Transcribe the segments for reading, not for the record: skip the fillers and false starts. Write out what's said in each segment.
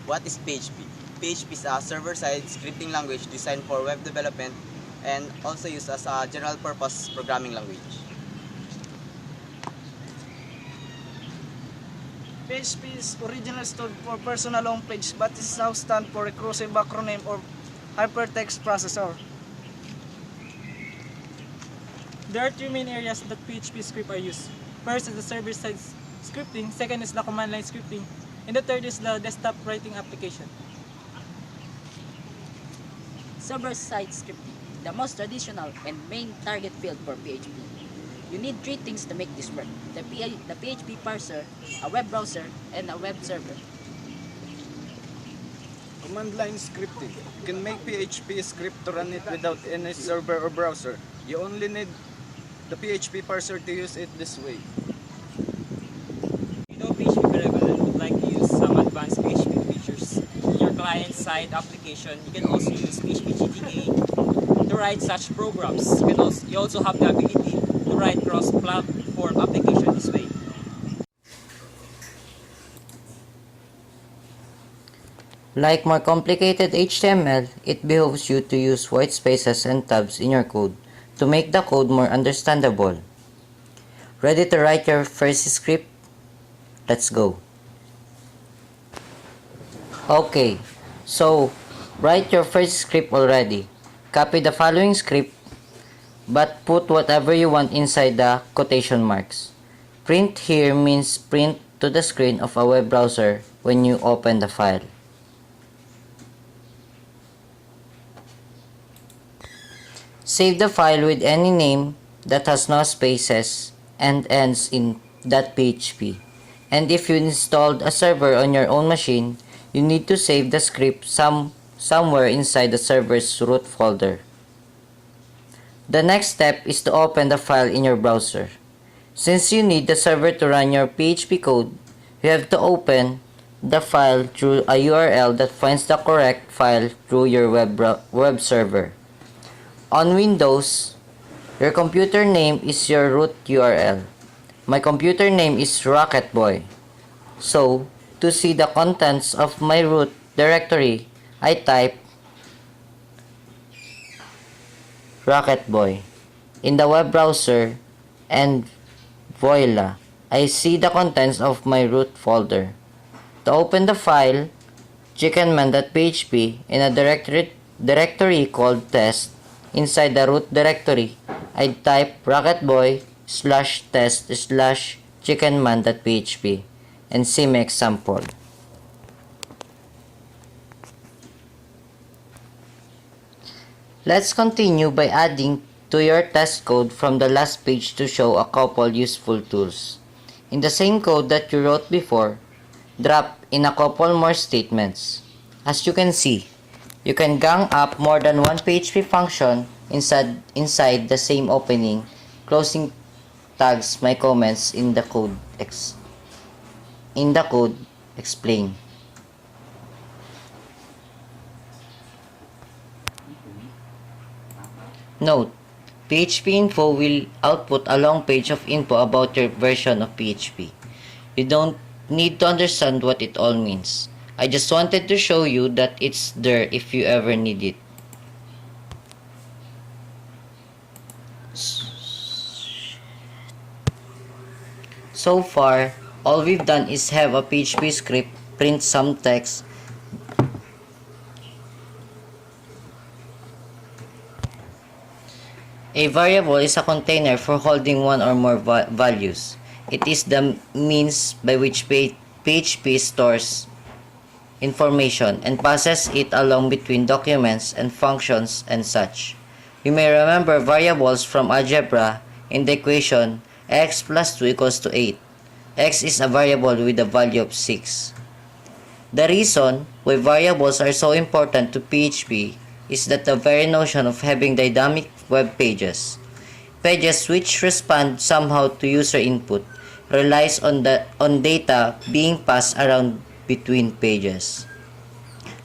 What is PHP? PHP is a server-side scripting language designed for web development and also used as a general-purpose programming language. PHP's originally stood for Personal Home Page, but is now stand for Recursive Acronym or Hypertext Processor. There are three main areas that PHP script are used. First is the server-side scripting, second is the command line scripting, and the third is the desktop writing application. Server-side scripting, the most traditional and main target field for PHP. You need three things to make this work: the PHP parser, a web browser, and a web server. Command line scripting. You can make PHP script to run it without any server or browser. You only need the PHP parser to use it this way. You know PHP very well and would like to use some advanced PHP features in your client-side application. You can also use PHP GTK to write such programs. You also have the ability to write cross-platform application this way. Like more complicated HTML, it behooves you to use white spaces and tabs in your code to make the code more understandable. Ready to write your first script? Let's go. Okay, so write your first script already. Copy the following script, but put whatever you want inside the quotation marks. Print here means print to the screen of a web browser when you open the file. Save the file with any name that has no spaces and ends in .php. And if you installed a server on your own machine, you need to save the script somewhere inside the server's root folder. The next step is to open the file in your browser. Since you need the server to run your PHP code, you have to open the file through a URL that finds the correct file through your web server. On Windows, your computer name is your root URL. My computer name is Rocketboy. So, to see the contents of my root directory, I type Rocketboy in the web browser and voila, I see the contents of my root folder. To open the file, chickenman.php in a directory called test. Inside the root directory, I type rocketboy/test/chickenman.php and see my example. Let's continue by adding to your test code from the last page to show a couple useful tools. In the same code that you wrote before, drop in a couple more statements. As you can see, you can gang up more than one PHP function inside the same opening. Closing tags my comments in the code explain. Note: PHP info will output a long page of info about your version of PHP. You don't need to understand what it all means. I just wanted to show you that it's there if you ever need it. So far, all we've done is have a PHP script print some text, a variable is a container for holding one or more values. It is the means by which PHP stores information and passes it along between documents and functions and such. You may remember variables from algebra in the equation x plus 2 equals to 8. X is a variable with a value of 6. The reason why variables are so important to PHP is that the very notion of having dynamic web pages which respond somehow to user input, relies on data being passed around between pages.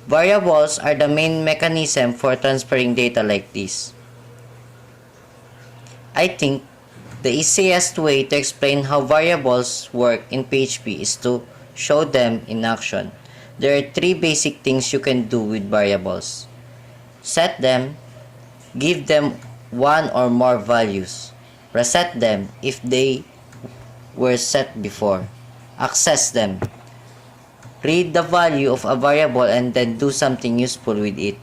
Variables are the main mechanism for transferring data like this. I think the easiest way to explain how variables work in PHP is to show them in action. There are three basic things you can do with variables. Set them, give them one or more values, reset them if they were set before, access them, read the value of a variable and then do something useful with it.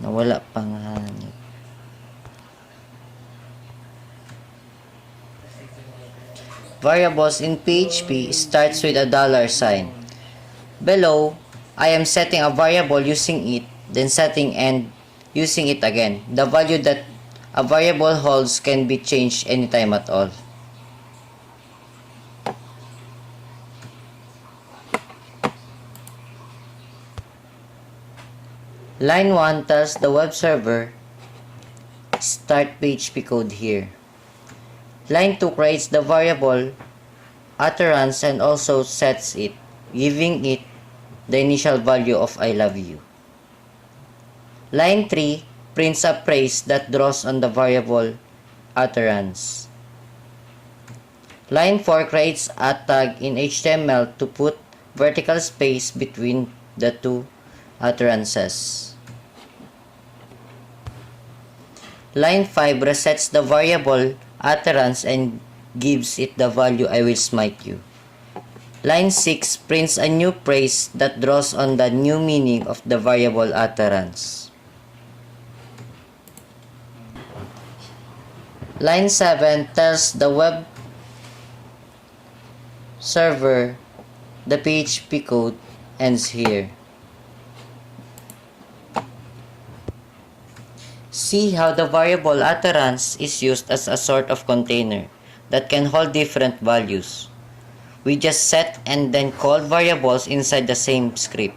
Nawala pang hanip. Variables in PHP starts with a $sign. Below, I am setting a variable using it, then setting and using it again. The value that a variable holds can be changed anytime at all. Line 1 tells the web server, start PHP code here. Line 2 creates the variable utterance and also sets it, giving it the initial value of I love you. Line 3 prints a phrase that draws on the variable utterance. Line 4 creates a tag in HTML to put vertical space between the two utterances. Line 5 resets the variable utterance and gives it the value I will smite you. Line 6 prints a new phrase that draws on the new meaning of the variable utterance. Line 7 tells the web server the PHP code ends here. See how the variable utterance is used as a sort of container that can hold different values. We just set and then call variables inside the same script.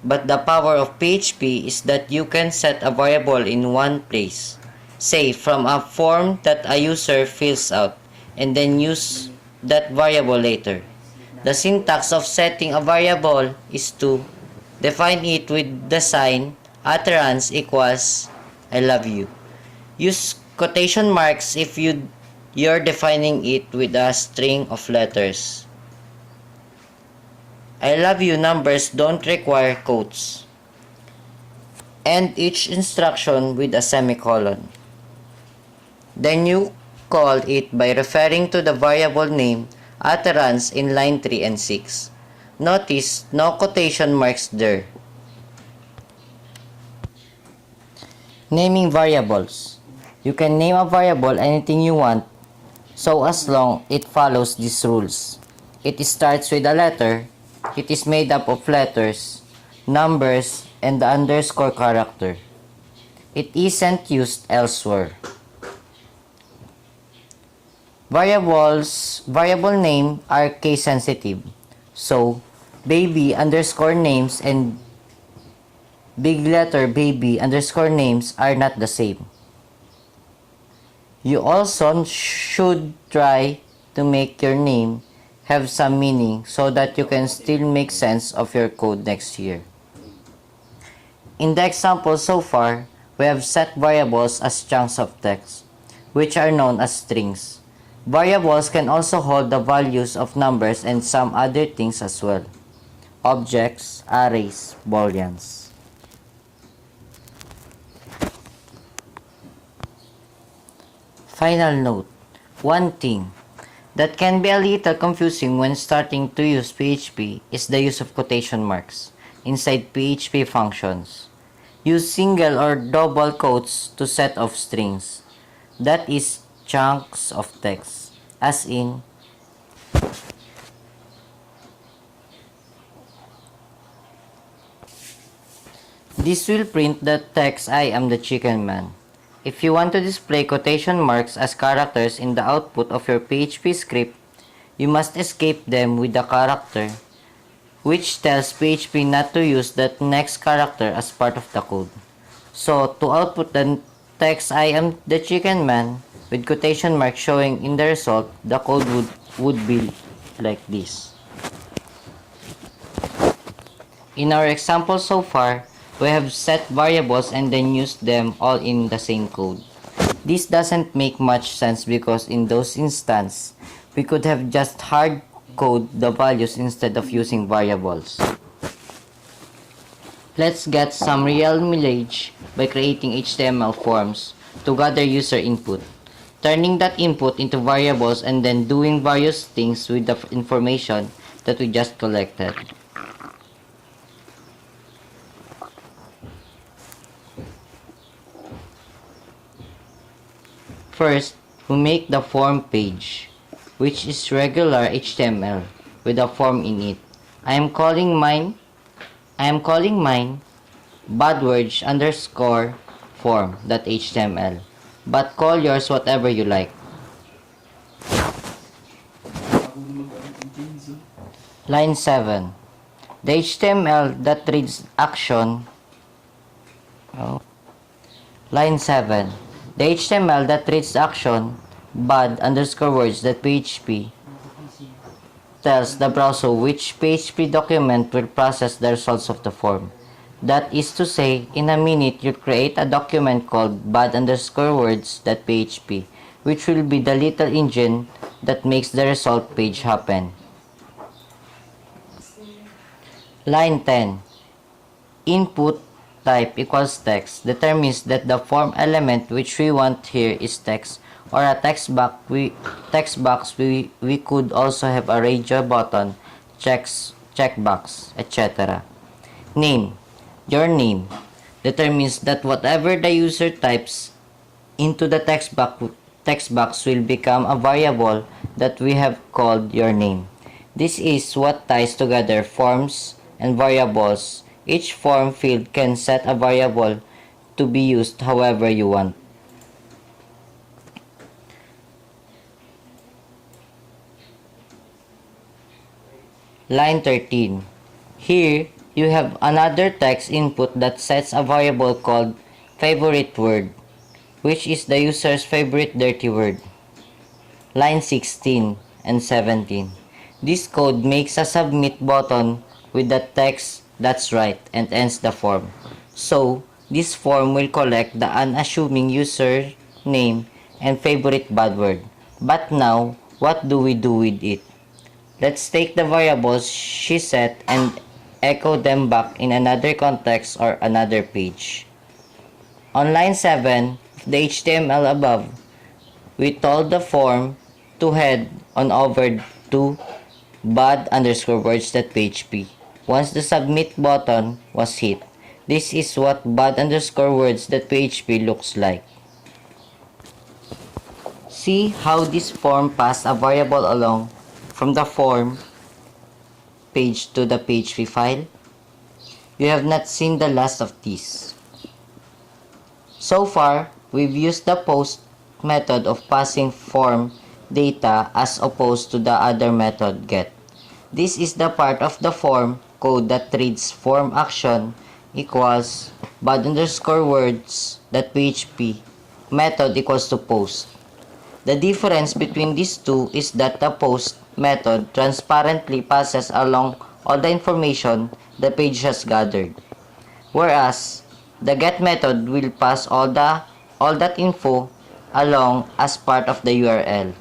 But the power of PHP is that you can set a variable in one place, say from a form that a user fills out, and then use that variable later. The syntax of setting a variable is to define it with the sign utterance equals I love you. Use quotation marks if you're defining it with a string of letters. I love you numbers don't require quotes. End each instruction with a semicolon. Then you call it by referring to the variable name utterance in line 3 and 6. Notice no quotation marks there. Naming variables. You can name a variable anything you want, so as long it follows these rules. It starts with a letter, it is made up of letters, numbers, and the underscore character. It isn't used elsewhere. Variable name are case sensitive, so baby underscore names and big letter baby underscore names are not the same. You also should try to make your name have some meaning so that you can still make sense of your code next year. In the example so far, we have set variables as chunks of text, which are known as strings. Variables can also hold the values of numbers and some other things as well. Objects, arrays, booleans. Final note, one thing that can be a little confusing when starting to use PHP is the use of quotation marks inside PHP functions. Use single or double quotes to set off strings, that is chunks of text, as in this will print the text I am the chicken man. If you want to display quotation marks as characters in the output of your PHP script, you must escape them with the character, which tells PHP not to use that next character as part of the code. So, to output the text I am the chicken man with quotation marks showing in the result, the code would be like this. In our example so far, we have set variables and then used them all in the same code. This doesn't make much sense because in those instances, we could have just hard code the values instead of using variables. Let's get some real mileage by creating HTML forms to gather user input, turning that input into variables and then doing various things with the information that we just collected. First, we make the form page, which is regular HTML with a form in it. I am calling mine badwords underscore form.html, but call yours whatever you like. Line 7. The HTML that reads action. Line 7. The HTML that reads action bad underscore words.php tells the browser which PHP document will process the results of the form. That is to say, in a minute you create a document called bad underscore words.php, which will be the little engine that makes the result page happen. Line 10. Input type equals text determines that the form element which we want here is text or a text box. We could also have a radio button, checkbox, etc. Name. Your name determines that whatever the user types into the text box will become a variable that we have called your name. This is what ties together forms and variables. Each form field can set a variable to be used however you want. Line 13. Here, you have another text input that sets a variable called favorite word, which is the user's favorite dirty word. Line 16 and 17. This code makes a submit button with the text "that's right" and ends the form. So, this form will collect the unassuming user name and favorite bad word. But now, what do we do with it? Let's take the variables she set and echo them back in another context or another page. On line 7 of the HTML above, we told the form to head on over to bad underscore words.php. Once the submit button was hit, this is what bad underscore words.php looks like. See how this form passed a variable along from the form page to the PHP file? You have not seen the last of this. So far, we've used the post method of passing form data as opposed to the other method get. This is the part of the form code that reads form action equals bad underscore words.php method equals to post. The difference between these two is that the post method transparently passes along all the information the page has gathered, whereas the get method will pass all that info along as part of the URL.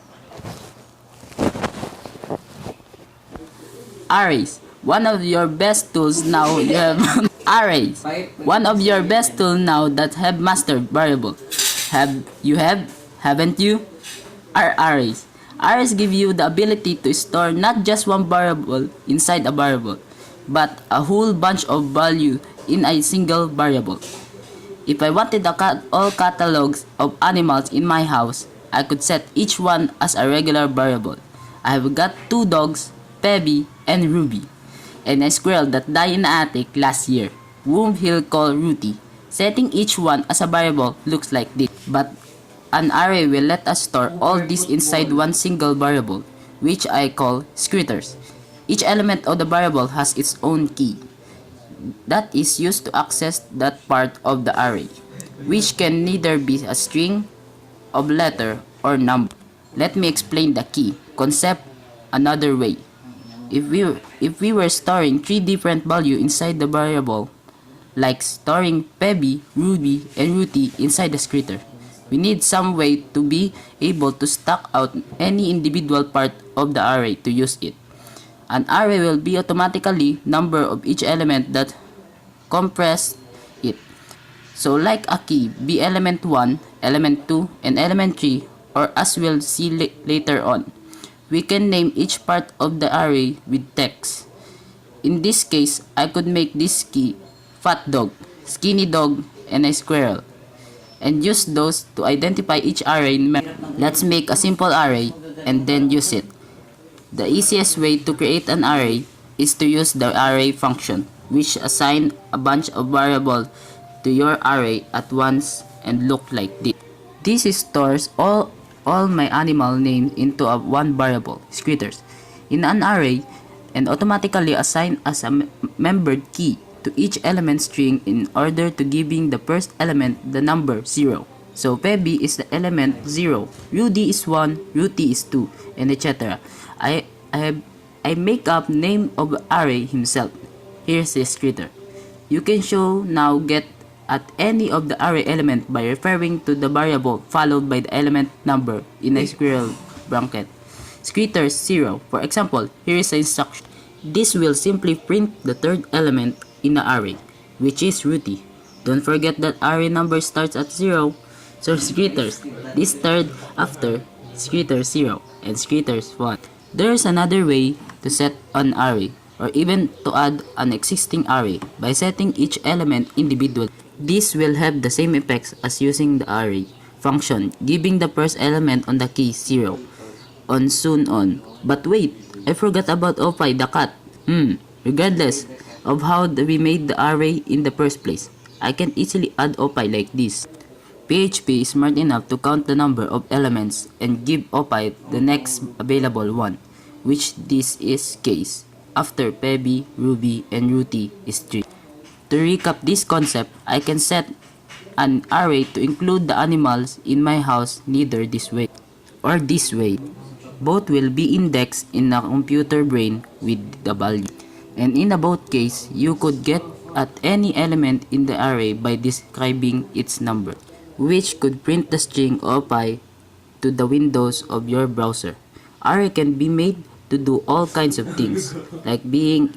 Arrays. One of your best tools now you have arrays. One of your best tools now that have master variable. Haven't you? Are arrays. Arrays give you the ability to store not just one variable inside a variable, but a whole bunch of value in a single variable. If I wanted all catalogs of animals in my house, I could set each one as a regular variable. I have got 2 dogs, Pebby and Ruby, and a squirrel that died in the attic last year, whom he'll call Ruthie. Setting each one as a variable looks like this, but an array will let us store all this inside one single variable, which I call scripters. Each element of the variable has its own key that is used to access that part of the array, which can neither be a string of letter or number. Let me explain the key concept another way. If we were storing 3 different values inside the variable, like storing Pebby, Ruby, and Ruthie inside the scripter, We need some way to be able to stack out any individual part of the array to use it. An array will be automatically number of each element that compress it. So like a key, be element 1, element 2, and element 3, or as we'll see later on. We can name each part of the array with text. In this case, I could make this key fat dog, skinny dog, and a squirrel, and use those to identify each array. Let's make a simple array and then use it. The easiest way to create an array is to use the array function, which assign a bunch of variables to your array at once and look like this. This stores all my animal names into one variable, scritters, in an array, and automatically assign as a membered key to each element string in order to giving the first element the number 0. So Pebi is the element 0, Rudy is 1, Ruti is 2, and etc. I make up name of array himself. Here's the scritter. You can show now get at any of the array element by referring to the variable followed by the element number in a squirrel bracket. Scritters 0. For example, here is the instruction. This will simply print the third element in the array, which is Ruti. Don't forget that array number starts at 0. So scritters, this third after scritter 0 and scritters 1. There's another way to set an array or even to add an existing array by setting each element individually. This will have the same effects as using the array function, giving the first element on the key 0 on soon on. But wait, I forgot about Opie the cat. Regardless of how we made the array in the first place, I can easily add Opie like this. PHP is smart enough to count the number of elements and give Opie the next available one, which this is case after Pebi, Ruby, and Ruti is 3. To recap this concept, I can set an array to include the animals in my house neither this way or this way. Both will be indexed in a computer brain with the value. And in a both case, you could get at any element in the array by describing its number, which could print the string opy to the windows of your browser. Array can be made to do all kinds of things, like being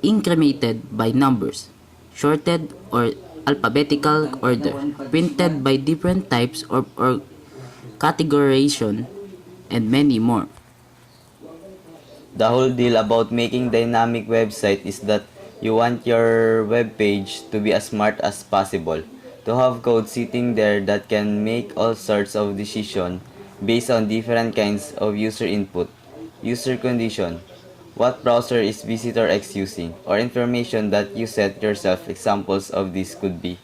incremented by numbers, sorted or alphabetical order, printed by different types or categorization, and many more. The whole deal about making dynamic website is that you want your web page to be as smart as possible, to have code sitting there that can make all sorts of decisions based on different kinds of user input, user condition, what browser is visitor X using, or information that you set yourself. Examples of this could be: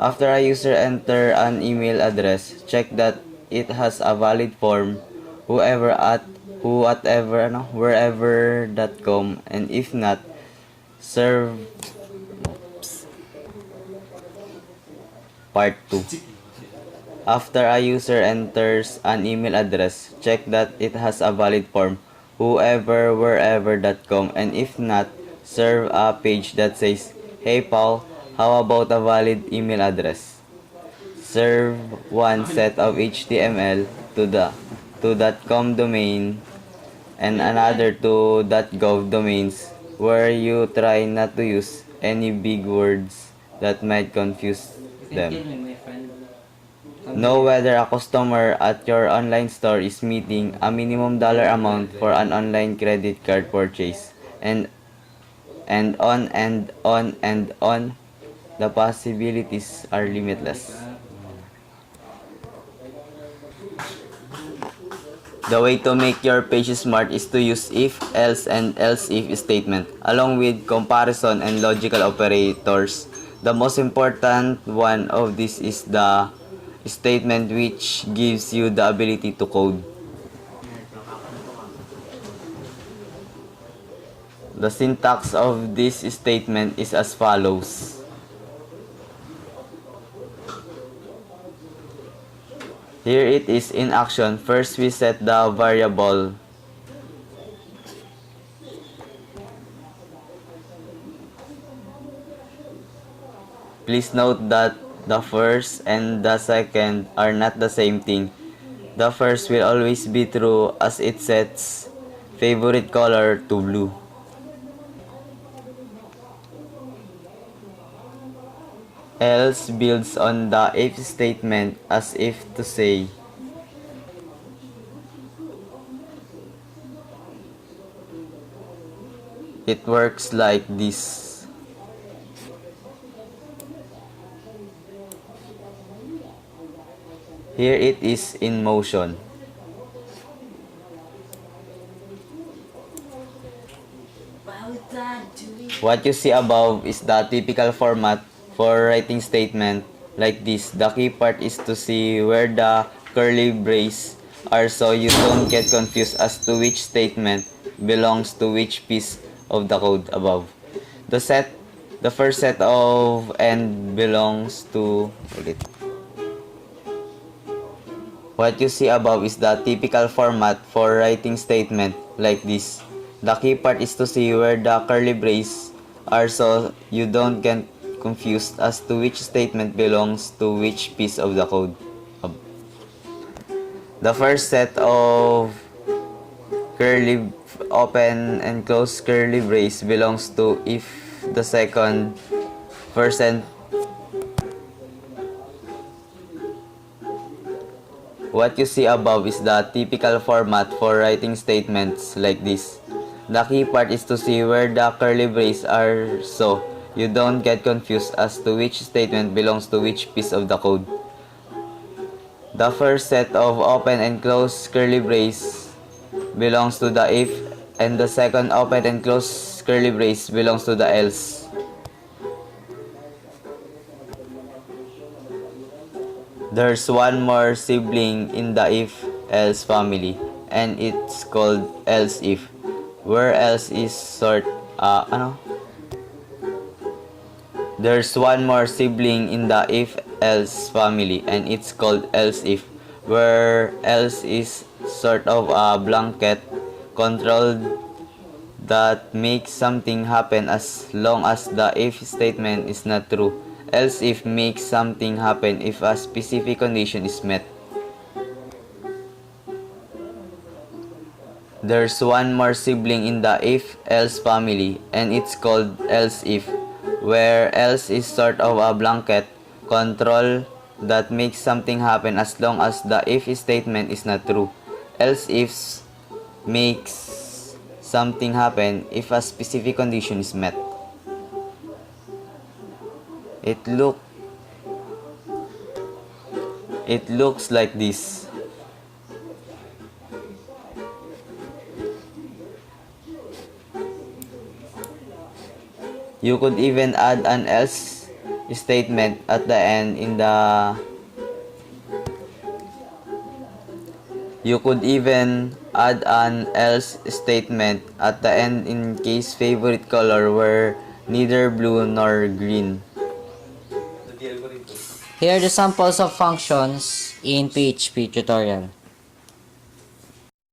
after a user enter an email address, check that it has a valid form, wherever.com, and if not, serve Part 2. After a user enters an email address, check that it has a valid form, wherever.com, and if not, serve a page that says, "Hey Paul, how about a valid email address?" Serve one set of HTML to the .com domain and another to .gov domains, where you try not to use any big words that might confuse them. Know whether a customer at your online store is meeting a minimum dollar amount for an online credit card purchase, and on and on and on. The possibilities are limitless. The way to make your page smart is to use if, else, and else if statement, along with comparison and logical operators. The most important one of these is the statement, which gives you the ability to code. The syntax of this statement is as follows. Here it is in action. First, we set the variable. Please note that The first and the second are not the same thing. The first will always be true as it sets favorite color to blue. Else builds on the if statement as if to say, it works like this. Here it is in motion. What you see above is the typical format for writing statement like this. The key part is to see where the curly brace are so you don't get confused as to which statement belongs to which piece of the code above. The first set of end belongs to What you see above is the typical format for writing statement like this. The key part is to see where the curly brace are so you don't get confused as to which statement belongs to which piece of the code. The first set of curly open and close curly brace belongs to if the second first and What you see above is the typical format for writing statements like this. The key part is to see where the curly brace are so you don't get confused as to which statement belongs to which piece of the code. The first set of open and close curly brace belongs to the if and the second open and close curly brace belongs to the else. There's one more sibling in the if-else family, and it's called else-if, where else is There's one more sibling in the if-else family, and it's called else-if, where else is sort of a blanket control that makes something happen as long as the if statement is not true. Else if makes something happen if a specific condition is met. There's one more sibling in the if-else family, and it's called else-if, where else is sort of a blanket control that makes something happen as long as the if statement is not true. Else-ifs makes something happen if a specific condition is met. It looks like this. You could even add an else statement at the end in the in case favorite color were neither blue nor green. Here are the samples of functions in PHP tutorial.